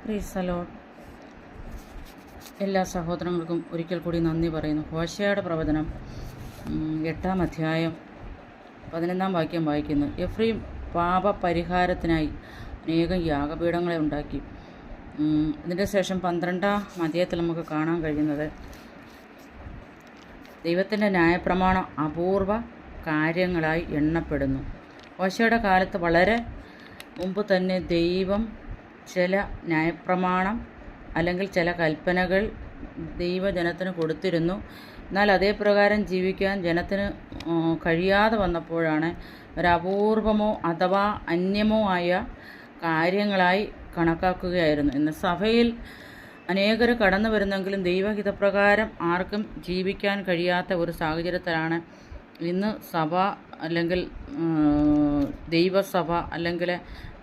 Praise the Lord. എല്ലാ സഹോദരങ്ങൾക്കും ഒരിക്കൽ കൂടി നന്ദി പറയുന്നു. ഹോശേയുടെ പ്രവചനം 8-ാം അധ്യായം 11-ാം വാക്യം വായിക്കുന്നു. എഫ്രൈം പാപപരിഹാരത്തിനായി അനേകം യാഗപീഠങ്ങളെ ഉണ്ടാക്കി. ഇതിൻ്റെ ശേഷം 12-ാം അധ്യായത്തിൽ നമുക്ക് കാണാൻ കഴിയുന്നത് ദൈവത്തിൻ്റെ ന്യായപ്രമാണം അപൂർവ കാര്യങ്ങളായി എണ്ണപ്പെടുന്നു. ഹോശേയുടെ കാലത്ത് വളരെ മുമ്പ് തന്നെ ദൈവം ചില ന്യായപ്രമാണം അല്ലെങ്കിൽ ചില കൽപ്പനകൾ ദൈവജനത്തിന് കൊടുത്തിരുന്നു. എന്നാൽ അതേ പ്രകാരം ജീവിക്കാൻ ജനത്തിന് കഴിയാതെ വന്നപ്പോഴാണ് ഒരപൂർവമോ അഥവാ അന്യമോ ആയ കാര്യങ്ങളായി കണക്കാക്കുകയായിരുന്നു. ഇന്ന് സഭയിൽ അനേകർ കടന്നു വരുന്നെങ്കിലും ദൈവഹിതപ്രകാരം ആർക്കും ജീവിക്കാൻ കഴിയാത്ത ഒരു സാഹചര്യത്തിലാണ് ഇന്ന് സഭ അല്ലെങ്കിൽ ദൈവസഭ അല്ലെങ്കിൽ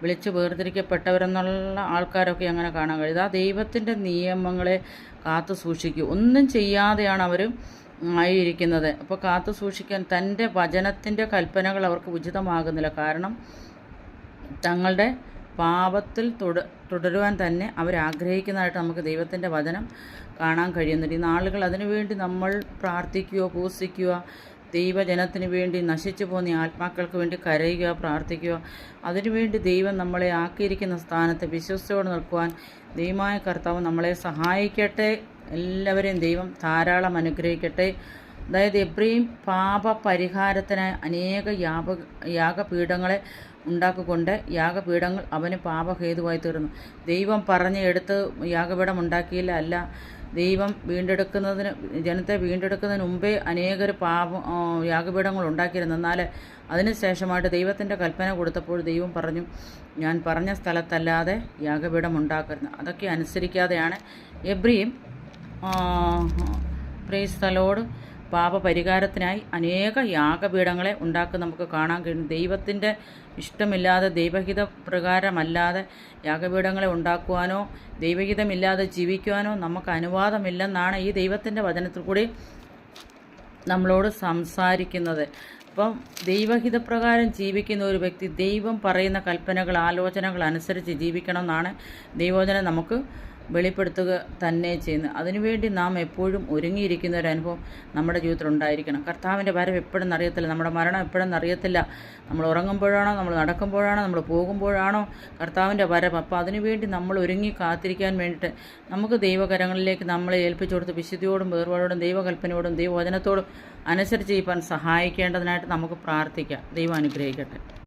വിളിച്ച് വേർതിരിക്കപ്പെട്ടവരെന്നുള്ള ആൾക്കാരൊക്കെ അങ്ങനെ കാണാൻ കഴിയും. ആ ദൈവത്തിൻ്റെ നിയമങ്ങളെ കാത്തു സൂക്ഷിക്കുക, ഒന്നും ചെയ്യാതെയാണ് അവർ ആയിരിക്കുന്നത്. അപ്പോൾ കാത്തു സൂക്ഷിക്കാൻ തൻ്റെ വചനത്തിൻ്റെ കൽപ്പനകൾ അവർക്ക് ഉചിതമാകുന്നില്ല. കാരണം തങ്ങളുടെ പാപത്തിൽ തുടരുവാൻ തന്നെ അവരാഗ്രഹിക്കുന്നതായിട്ട് നമുക്ക് ദൈവത്തിൻ്റെ വചനം കാണാൻ കഴിയുന്നുണ്ട്. ഈ നാളുകൾ അതിനുവേണ്ടി നമ്മൾ പ്രാർത്ഥിക്കുക, പൂസിക്കുക, ദൈവജനത്തിന് വേണ്ടി നശിച്ചു പോകുന്ന ആത്മാക്കൾക്ക് വേണ്ടി കരയുക, പ്രാർത്ഥിക്കുക. അതിനുവേണ്ടി ദൈവം നമ്മളെ ആക്കിയിരിക്കുന്ന സ്ഥാനത്ത് വിശ്വസ്തയോടെ നിൽക്കുവാൻ ദൈവമായ കർത്താവ് നമ്മളെ സഹായിക്കട്ടെ. എല്ലാവരെയും ദൈവം ധാരാളം അനുഗ്രഹിക്കട്ടെ. അതായത് എഫ്രൈം പാപപരിഹാരത്തിനായി അനേക യാഗപീഠങ്ങളെ ഉണ്ടാക്കിക്കൊണ്ട് യാഗപീഠങ്ങൾ അവന് പാപഹേതുവായി തീർന്നു. ദൈവം പറഞ്ഞ് എടുത്ത് യാഗപീഠം ഉണ്ടാക്കിയില്ല, അല്ല, ദൈവം ജനത്തെ വീണ്ടെടുക്കുന്നതിന് മുമ്പേ അനേകർ യാഗപീഠങ്ങൾ ഉണ്ടാക്കിയിരുന്നു. എന്നാൽ അതിനുശേഷമായിട്ട് ദൈവത്തിൻ്റെ കൽപ്പന കൊടുത്തപ്പോൾ ദൈവം പറഞ്ഞു, ഞാൻ പറഞ്ഞ സ്ഥലത്തല്ലാതെ യാഗപീഠം ഉണ്ടാക്കരുത്. അതൊക്കെ അനുസരിക്കാതെയാണ് എഫ്രൈം പ്രൈസ് ദി ലോർഡ് പാപപരിഹാരത്തിനായി അനേക യാഗപീഠങ്ങളെ ഉണ്ടാക്കി നമുക്ക് കാണാൻ കഴിയും. ദൈവത്തിൻ്റെ ഇഷ്ടമില്ലാതെ ദൈവഹിത പ്രകാരമല്ലാതെ യാഗപീഠങ്ങളെ ഉണ്ടാക്കുവാനോ ദൈവഹിതമില്ലാതെ ജീവിക്കുവാനോ നമുക്ക് അനുവാദമില്ലെന്നാണ് ഈ ദൈവത്തിൻ്റെ വചനത്തിൽ കൂടി നമ്മളോട് സംസാരിക്കുന്നത്. അപ്പം ദൈവഹിതപ്രകാരം ജീവിക്കുന്ന ഒരു വ്യക്തി ദൈവം പറയുന്ന കൽപ്പനകൾ, ആലോചനകൾ അനുസരിച്ച് ജീവിക്കണമെന്നാണ് ദൈവവചനം നമുക്ക് വെളിപ്പെടുത്തുക തന്നെ ചെയ്യുന്നത്. അതിനുവേണ്ടി നാം എപ്പോഴും ഒരുങ്ങിയിരിക്കുന്ന ഒരു അനുഭവം നമ്മുടെ ജീവിതത്തിൽ ഉണ്ടായിരിക്കണം. കർത്താവിൻ്റെ വരവ് എപ്പോഴും അറിയത്തില്ല, നമ്മുടെ മരണം എപ്പോഴും അറിയത്തില്ല. നമ്മൾ ഉറങ്ങുമ്പോഴാണോ, നമ്മൾ നടക്കുമ്പോഴാണോ, നമ്മൾ പോകുമ്പോഴാണോ കർത്താവിൻ്റെ വരവ്. അപ്പോൾ അതിനുവേണ്ടി നമ്മൾ ഒരുങ്ങി കാത്തിരിക്കാൻ വേണ്ടിയിട്ട് നമുക്ക് ദൈവകരങ്ങളിലേക്ക് നമ്മളെ ഏൽപ്പിച്ചു കൊടുത്ത് വിശുദ്ധിയോടും വേർപാടോടും ദൈവകൽപ്പനയോടും ദൈവവചനത്തോടും അനുസരിച്ച് ചെയ്യാൻ സഹായിക്കേണ്ടതിനായിട്ട് നമുക്ക് പ്രാർത്ഥിക്കാം. ദൈവം അനുഗ്രഹിക്കട്ടെ.